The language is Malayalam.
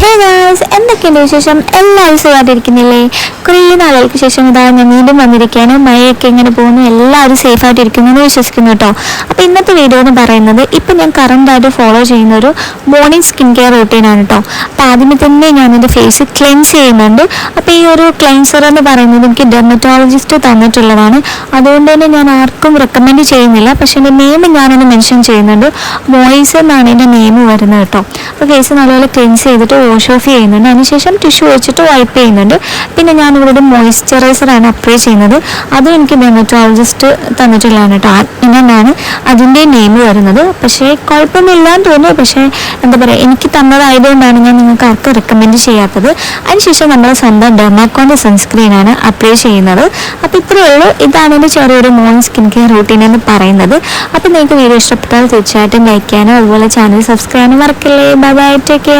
ഹേ ഗായ്സ്, എന്തൊക്കെയുണ്ട് വിശേഷം? എല്ലാവരും സുഖമായിട്ടിരിക്കുന്നില്ലേ? കുറേ നാളുകൾക്ക് ശേഷം ഇതാ ഞാൻ വീണ്ടും വന്നിരിക്കുകയാണ്. മഴയൊക്കെ എങ്ങനെ പോകുന്നു? എല്ലാവരും സേഫായിട്ടിരിക്കുന്നു എന്ന് വിശ്വസിക്കുന്നു കേട്ടോ. അപ്പോൾ ഇന്നത്തെ വീഡിയോ എന്ന് പറയുന്നത് ഇപ്പം ഞാൻ കറണ്ടായിട്ട് ഫോളോ ചെയ്യുന്ന ഒരു മോർണിംഗ് സ്കിൻ കെയർ റൂട്ടീനാണ് കേട്ടോ. അപ്പോൾ ആദ്യമേ തന്നെ ഞാനെൻ്റെ ഫേസ് ക്ലെൻസ് ചെയ്യുന്നുണ്ട്. അപ്പോൾ ഈ ഒരു ക്ലെൻസർ എന്ന് പറയുന്നത് എനിക്ക് ഡെർമറ്റോളജിസ്റ്റ് തന്നിട്ടുള്ളതാണ്. അതുകൊണ്ട് തന്നെ ഞാൻ ആർക്കും റെക്കമെൻഡ് ചെയ്യുന്നില്ല. പക്ഷേ എൻ്റെ നെയിം ഞാനൊന്ന് മെൻഷൻ ചെയ്യുന്നുണ്ട്. മോയിസർ എന്നാണ് എൻ്റെ നെയിം വരുന്നത് കേട്ടോ. അപ്പോൾ ഫേസ് നല്ലപോലെ ക്ലെൻസ് ചെയ്തിട്ട് വാഷ് ഓഫ് ചെയ്യുന്നുണ്ട്. അതിനുശേഷം ടിഷ്യൂ വെച്ചിട്ട് വൈപ്പ് ചെയ്യുന്നുണ്ട്. പിന്നെ ഞാനിവിടെ ഒരു മോയ്സ്ചറൈസറാണ് അപ്ലൈ ചെയ്യുന്നത്. അതും എനിക്ക് ഡെർമറ്റോളജിസ്റ്റ് തന്നിട്ടുള്ളതാണ് കേട്ടോ. ഇന്നാണ് അതിൻ്റെ നെയിം വരുന്നത്. പക്ഷേ കുഴപ്പമൊന്നുമില്ലാന്ന് തോന്നുന്നു. പക്ഷേ എന്താ പറയുക, എനിക്ക് തന്നതായതുകൊണ്ടാണ് ഞാൻ നിങ്ങൾക്ക് ആർക്കും റെക്കമെൻഡ് ചെയ്യാത്തത്. അതിനുശേഷം നമ്മൾ സ്വന്തം ഡെർമാക്കോൻ്റെ സൺസ്ക്രീനാണ് അപ്ലൈ ചെയ്യുന്നത്. അപ്പോൾ ഇത്രയേ ഉള്ളൂ. ഇതാണ് എൻ്റെ ചെറിയൊരു മോർണിംഗ് സ്കിൻ കെയർ റൂട്ടീൻ എന്ന് പറയുന്നത്. അപ്പോൾ നിങ്ങൾക്ക് വീഡിയോ ഇഷ്ടപ്പെട്ടാൽ തീർച്ചയായിട്ടും ലൈക്ക് ചെയ്യാനും അതുപോലെ ചാനൽ സബ്സ്ക്രൈബ് ചെയ്യാനും മറക്കല്ലേ. Bye bye, take care.